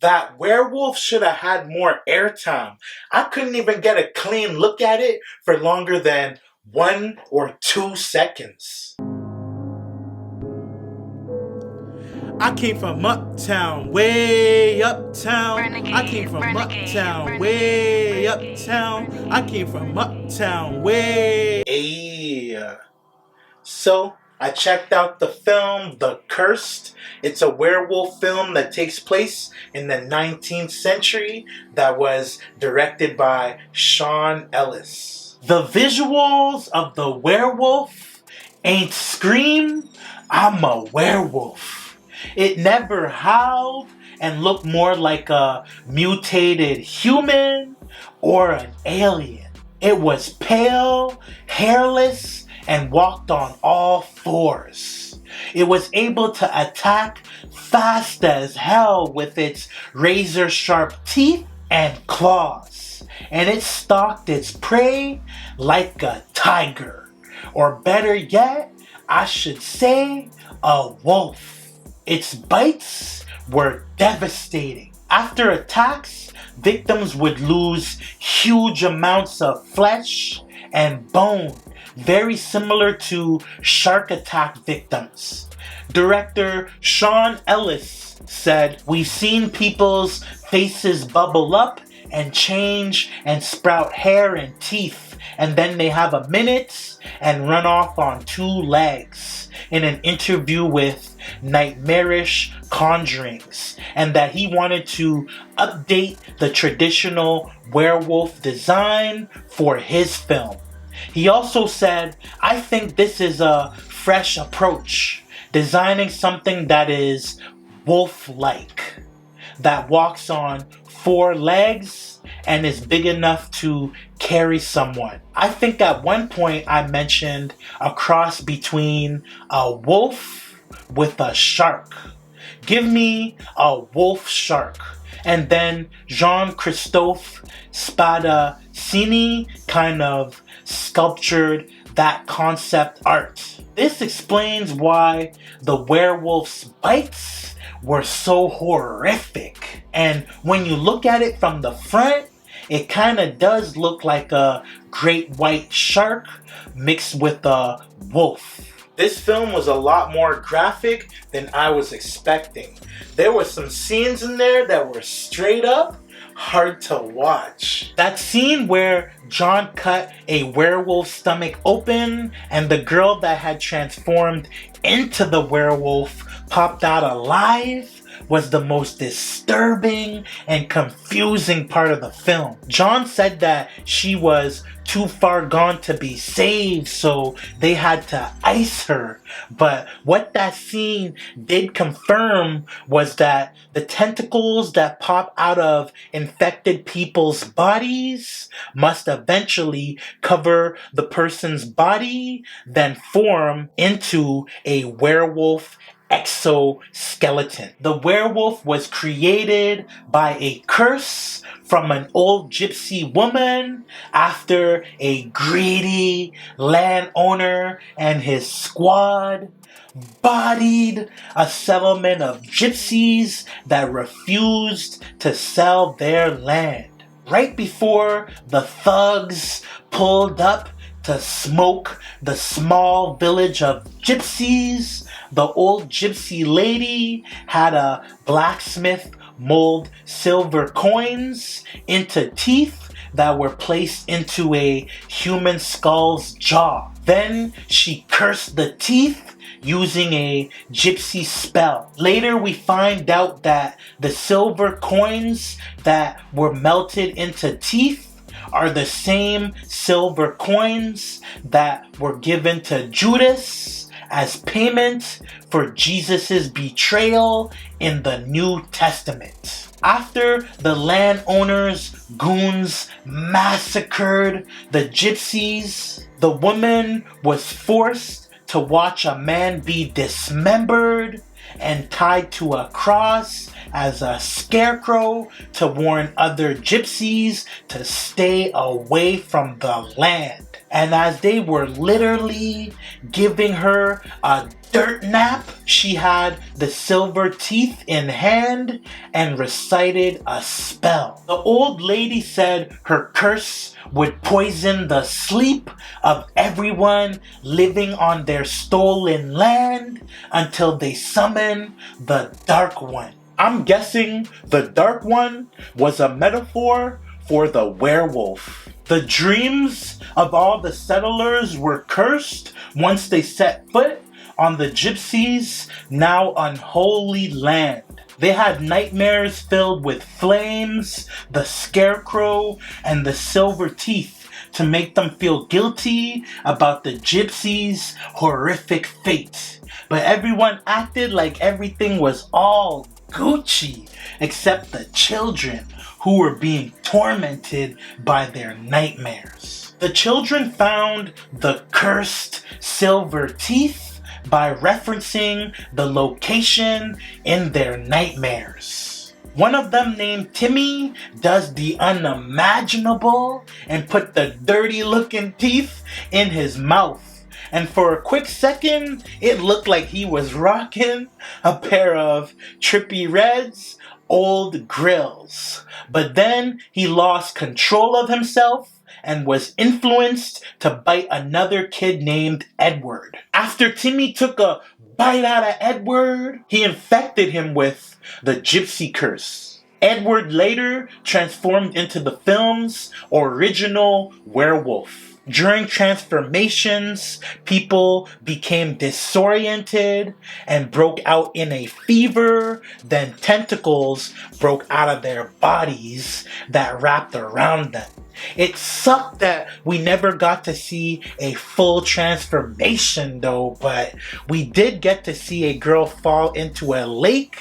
That werewolf should have had more airtime. I couldn't even get a clean look at it for longer than 1 or 2 seconds. I came from uptown, way uptown. I came from uptown, way uptown. I came from uptown, way. Ayy. So, I checked out the film, The Cursed. It's a werewolf film that takes place in the 19th century that was directed by Sean Ellis. The visuals of the werewolf ain't scream, I'm a werewolf. It never howled and looked more like a mutated human or an alien. It was pale, hairless, and walked on all fours. It was able to attack fast as hell with its razor-sharp teeth and claws. And it stalked its prey like a tiger. Or better yet, I should say, a wolf. Its bites were devastating. After attacks, victims would lose huge amounts of flesh and bone, very similar to shark attack victims. Director Sean Ellis said, "We've seen people's faces bubble up and change and sprout hair and teeth, and then they have a minute and run off on 2 legs," in an interview with Nightmarish Conjurings, and that he wanted to update the traditional werewolf design for his film. He also said, "I think this is a fresh approach, designing something that is wolf-like, that walks on 4 legs and is big enough to carry someone." I think at one point I mentioned a cross between a wolf with a shark. Give me a wolf shark. And then Jean-Christophe Spadaccini kind of sculptured that concept art. This explains why the werewolf's bites were so horrific. And when you look at it from the front, it kind of does look like a great white shark mixed with a wolf. This film was a lot more graphic than I was expecting. There were some scenes in there that were straight up hard to watch. That scene where John cut a werewolf's stomach open and the girl that had transformed into the werewolf popped out alive was the most disturbing and confusing part of the film. John said that she was too far gone to be saved, so they had to ice her. But what that scene did confirm was that the tentacles that pop out of infected people's bodies must eventually cover the person's body, then form into a werewolf exoskeleton. The werewolf was created by a curse from an old gypsy woman after a greedy landowner and his squad bodied a settlement of gypsies that refused to sell their land. Right before the thugs pulled up to smoke the small village of gypsies, the old gypsy lady had a blacksmith mold silver coins into teeth that were placed into a human skull's jaw. Then she cursed the teeth using a gypsy spell. Later we find out that the silver coins that were melted into teeth are the same silver coins that were given to Judas as payment for Jesus' betrayal in the New Testament. After the landowner's goons massacred the gypsies, the woman was forced to watch a man be dismembered and tied to a cross as a scarecrow to warn other gypsies to stay away from the land. And as they were literally giving her a dirt nap, she had the silver teeth in hand and recited a spell. The old lady said her curse would poison the sleep of everyone living on their stolen land until they summon the Dark One. I'm guessing the Dark One was a metaphor for the werewolf. The dreams of all the settlers were cursed once they set foot on the gypsies' now unholy land. They had nightmares filled with flames, the scarecrow, and the silver teeth to make them feel guilty about the gypsies' horrific fate. But everyone acted like everything was all Gucci except the children who were being tormented by their nightmares. The children found the cursed silver teeth by referencing the location in their nightmares. One of them, named Timmy, does the unimaginable and put the dirty looking teeth in his mouth. And for a quick second, it looked like he was rocking a pair of Trippie Redd's old grills. But then he lost control of himself and was influenced to bite another kid named Edward. After Timmy took a bite out of Edward, he infected him with the gypsy curse. Edward later transformed into the film's original werewolf. During transformations, people became disoriented and broke out in a fever. Then tentacles broke out of their bodies that wrapped around them. It sucked that we never got to see a full transformation though, but we did get to see a girl fall into a lake.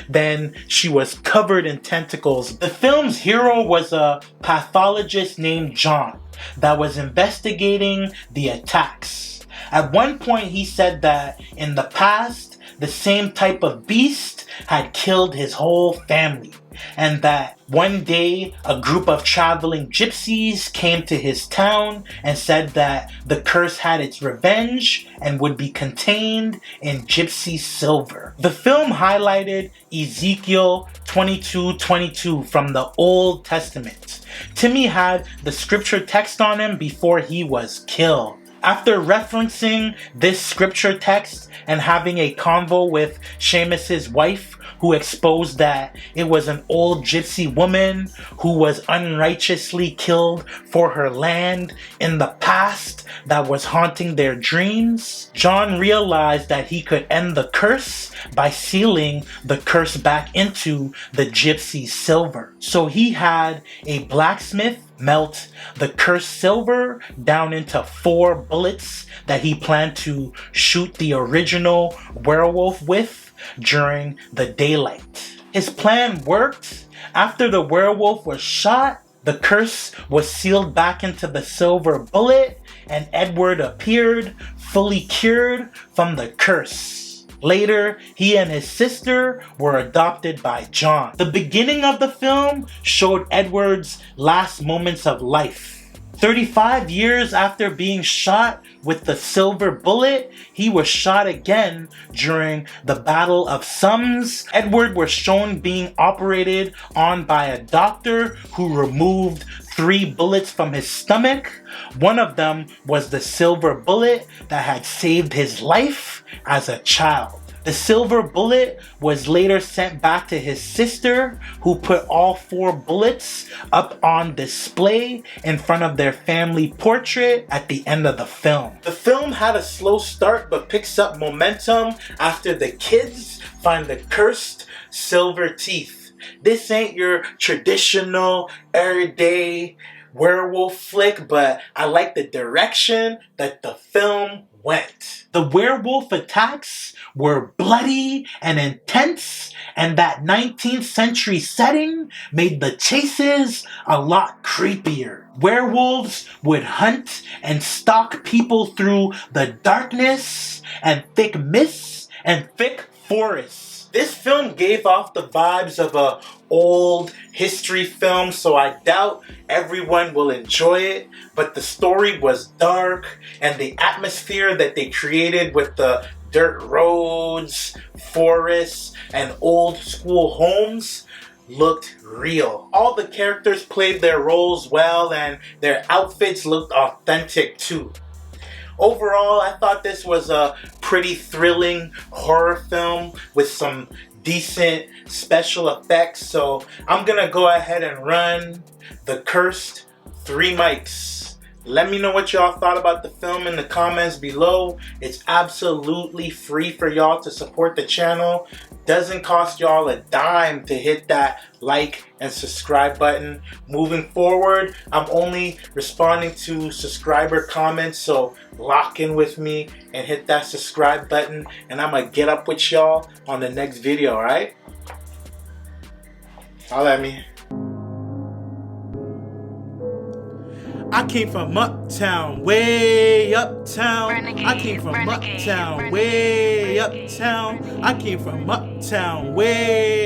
Then she was covered in tentacles. The film's hero was a pathologist named John that was investigating the attacks. At one point he said that in the past, the same type of beast had killed his whole family, and that one day a group of traveling gypsies came to his town and said that the curse had its revenge and would be contained in gypsy silver. The film highlighted Ezekiel 22:22 from the Old Testament. Timmy had the scripture text on him before he was killed. After referencing this scripture text and having a convo with Seamus's wife, who exposed that it was an old gypsy woman who was unrighteously killed for her land in the past that was haunting their dreams, John realized that he could end the curse by sealing the curse back into the gypsy's silver. So he had a blacksmith melt the cursed silver down into 4 bullets that he planned to shoot the original werewolf with during the daylight. His plan worked. After the werewolf was shot, the curse was sealed back into the silver bullet, and Edward appeared fully cured from the curse. Later, he and his sister were adopted by John. The beginning of the film showed Edward's last moments of life. 35 years after being shot with the silver bullet, he was shot again during the Battle of Somme. Edward was shown being operated on by a doctor who removed 3 bullets from his stomach. One of them was the silver bullet that had saved his life as a child. The silver bullet was later sent back to his sister, who put all 4 bullets up on display in front of their family portrait at the end of the film. The film had a slow start but picks up momentum after the kids find the cursed silver teeth. This ain't your traditional everyday werewolf flick, but I like the direction that the film went. The werewolf attacks were bloody and intense, and that 19th century setting made the chases a lot creepier. Werewolves would hunt and stalk people through the darkness and thick mists and thick forests. This film gave off the vibes of a old history film, so I doubt everyone will enjoy it, but the story was dark and the atmosphere that they created with the dirt roads, forests, and old school homes looked real. All the characters played their roles well, and their outfits looked authentic too. Overall, I thought this was a pretty thrilling horror film with some decent special effects, so I'm gonna go ahead and run The Cursed 3 mics. Let me know what y'all thought about the film in the comments below. It's absolutely free for y'all to support the channel. Doesn't cost y'all a dime to hit that like and subscribe button. Moving forward, I'm only responding to subscriber comments, so lock in with me and hit that subscribe button, and I'm gonna get up with y'all on the next video, alright? Holla at me. I came from uptown, way uptown. I came from uptown, way uptown. I came from uptown, way